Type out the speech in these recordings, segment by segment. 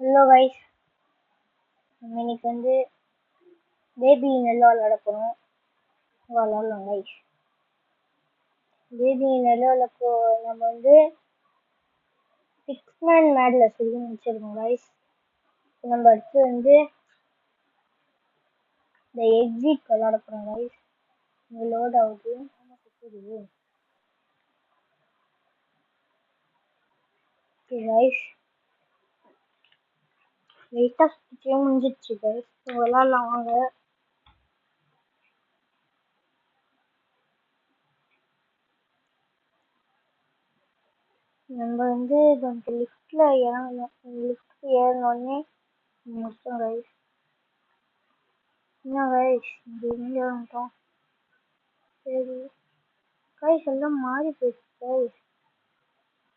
Hello guys, நம்ம இன்னைக்கு வந்து பேபி நெல்லோ விளையாட போகிறோம். விளாட்லாம் கைஸ். பேபி நெல்லோவில் நம்ம வந்து 6 man மேடில் சொல்லி முடிச்சிருக்கோம் கைஸ். நம்ம அடுத்து வந்து இந்த எக்ஸிட் விளாட போகிறோம் கைஸ். இங்கே லோட் ஆகுது. ஓகே கைஸ், லைட்டாக சுற்றியே முடிஞ்சிடுச்சு கைஸ். விளாட்லாம் வாங்க. நம்ம வந்து கொஞ்சம் லிஃப்டில் இறங்கணும். லிஃப்ட் ஏறினோடனே முடிச்சோம் கைஸ். என்ன கைஸ், இங்கே வந்துட்டோம். சரி கைஸ், எல்லாம் மாறி போயிடுச்சு கைஸ்.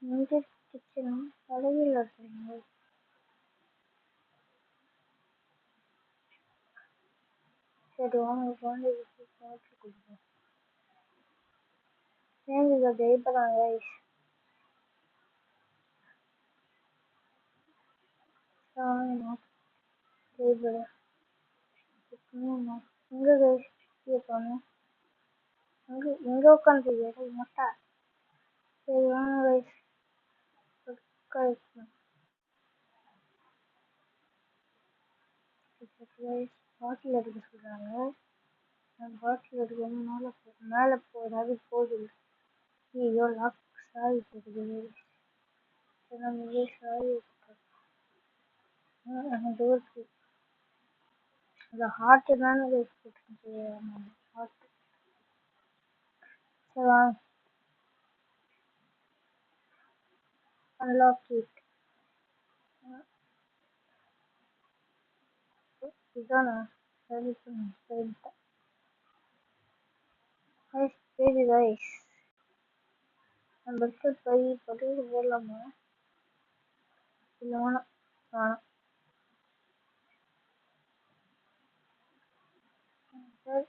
இங்கே கிச்சன் தலையில் இருக்குங்க. சரி வாங்க குழந்தைக்கு சாப்பிட்டு கொடுப்போம். குழந்தைங்க ஜெயிப்பதான் கைஸ். ஜெயிப்பதான் எங்கே கைஸ் கேட்கணும். எங்கே உட்காந்து மொட்டா. சரி வாங்க கைஸ். பாட்டில் எடுக்க சொல்கிறாங்க. பாட்டில் எடுக்க மேலே போதாவது போகுது. ஐயோ லாக் சாரி போகுது. நம்ம சாரி டோருக்கு அந்த ஹார்ட்டு தானே கைஸ் போட்டுருந்துச்சு. ஹார்ட்டு. சரி வாங்க. Unlock it. இதானா சரி சரிட்டேன் கைஸ். சரி கைஸ், நம்ம போய் பக்கத்து போடலாமா? இல்லை வேணாம் வேணாம். சரி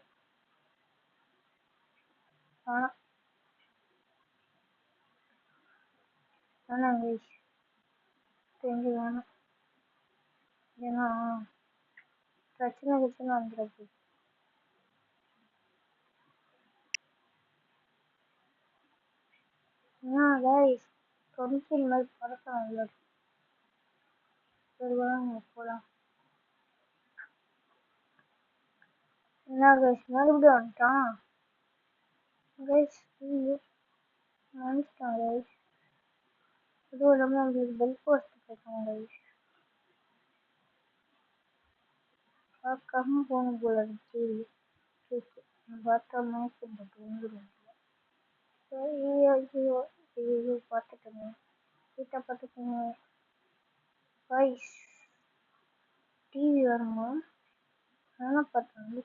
வேணாம் வேணாம் கைஸ். தெரிஞ்சு வேணாம். ஏன்னா பிரச்சனை வந்துடுது. ஏன்னா கைஸ் கமிஷன் மாதிரி பறக்கிறாங்க. சரி வாங்க போகலாம். என்ன கைஸ் மறுபடியும் வந்துட்டான் கைஸ். வந்துட்டான் கைஸ். அதுவும் இல்லாமல் நம்மளுக்கு பெல் போஸ்ட் கேட்கணும் கைஸ். பார்க்காம போகணும் போல இருந்துச்சு. பார்த்தா மயக்கம் போட்டு வந்துடும். ஐயோ பார்த்துட்டேங்க. கிட்ட பார்த்துக்கோங்க கைஸ். டிவி வருமா? வேலை பார்த்தேன்.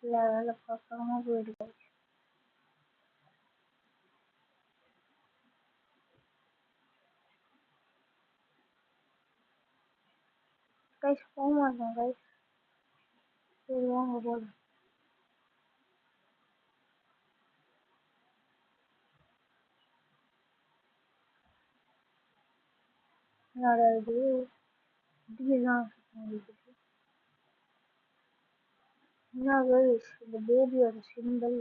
இல்லை வேலை பார்க்காம போயிடுது. கைஸ் போக மாட்டேன் கைஸ். சரி வாங்க போதும். என்னோட இதுதான் என்ன கைஸ், இந்த பேபியோட சிம்பிள்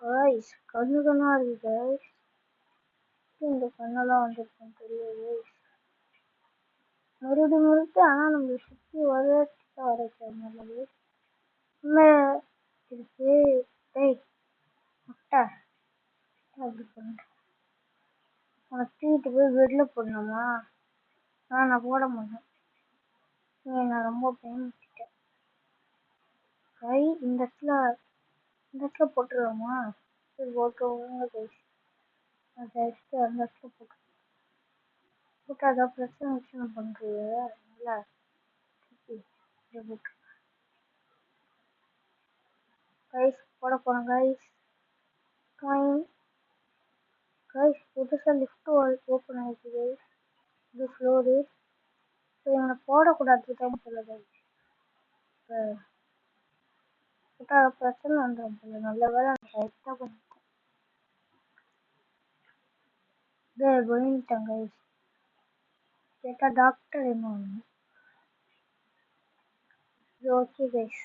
கைஸ். கண்ணா இருக்கு கைஸ். இந்த கண்ணெல்லாம் வந்துருக்குன்னு தெரியல. மறுபடியும் ஆனால் நம்ம சுற்றி வரைக்கும் நல்லது இருக்கு. டேய் முட்டை அப்படி பண்ணுறேன். உனக்கு தூக்கிட்டு போய் பெட்டில் போடணுமா? நான் போட மாட்டேன். நான் ரொம்ப பயன்படுத்திட்டேன். கை இந்த இடத்துல போட்டுருவோமா? சரி போட்டுருவோங்க கைஸ். அந்த இடத்துல போட்டு அதான் பிரச்சனை பண்ணுறது. நல்லா போட்டு கைஸ் போட போகிறேன் கைஸ். கைஸ் புதுசாக லிஃப்ட் ஓப்பன் ஆகிடுச்சு கைஸ். இது ஃப்ளோரு. இவனை போடக்கூடாது தான் சொல்ல கைஸ். போட்டால் பிரச்சனை வந்துடும் போல. நல்ல வேலை கரெக்டாக பண்ணிட்டேன். இதை பண்ணிட்டேன் கைஸ். கேட்டா டாக்டர் என்ன ஓகே கைஸ்.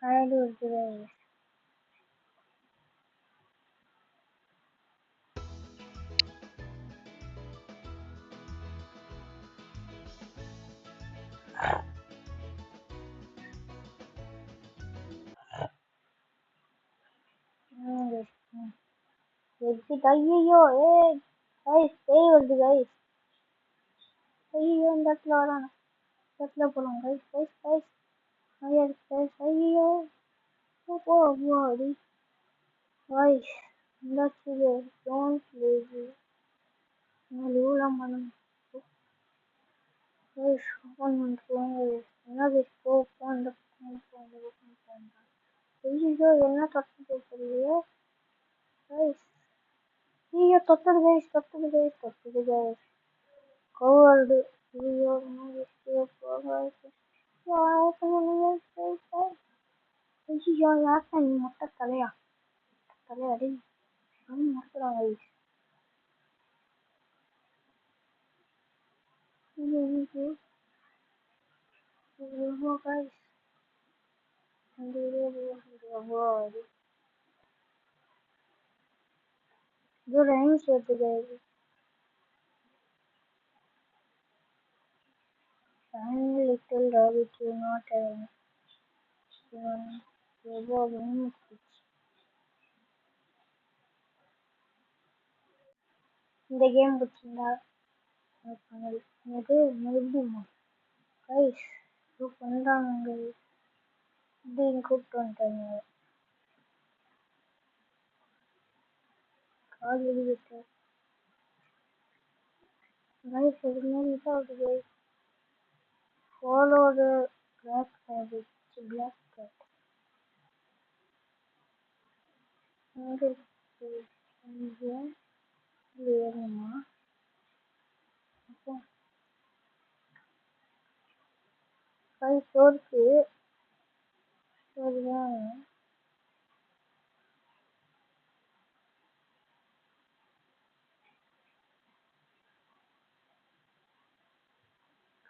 அழகு இருக்குது. எக்ஸிட். ஐயோ கைஸ் பேய் வருது கைஸ். ஐயோ இந்த இடத்துல வரான். இந்த இடத்துல போலாம் கைஸ் கைஸ் கைஸ். ஐயோ கைஸ் ஐயோ போ அடி கைஸ். என்னாச்சு இது? Don't leave. நான் லீவ்லாம் பண்ண கைஸ். ஓப்பன் பண்ணிக்கோங்க. என்னது போ அந்த ஐயோ என்ன தப்பு தெரியலையே கைஸ். ஐயோ தொட்டது கைஸ். கோவர்டு. ஐயோ ஐயோ யார்டா நீ மொட்டை தலையா அடி மொட்டலாம் கைஸ். கைஸ் இது ரைம்ஸ் வருது guys. Tiny little rabbit, you not even இந்த கேம் பிடிச்சிருந்தா இது மறுபடியும் கைஸ் பண்றாங்க. இப்படின்னு கூப்பிட்டு வந்துட்டாங்க. கால் வெளியிட்டு கைஸ் இது மாதிரி இதாகுது guys. Follow the black rabbit. Black cat. வேணுமா கைஸ் தோற்று சரிதான்.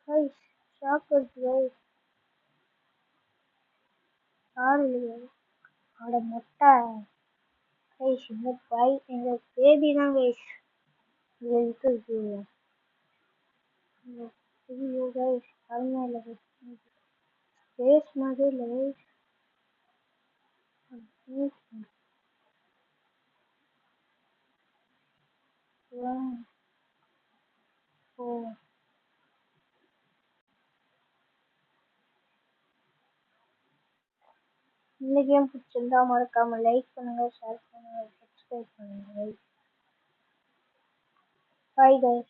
கைஸ் ஷாக் இருக்கு கைஸ். யாரு இல்லையா அட மொட்டை கைஸ். இந்த பை இந்த பேபி தான் கைஸ். இதுல இருக்குது ஐயோ கைஸ். அருமையா இல்லை கைஸ். ஃபேஸ் மாதிரி இல்லை கைஸ். இந்த கேம் பிடிச்சிருந்தா மறக்காம லைக் பண்ணுங்க, ஷேர் பண்ணுங்க, சப்ஸ்கிரைப் பண்ணுங்க. Bye guys.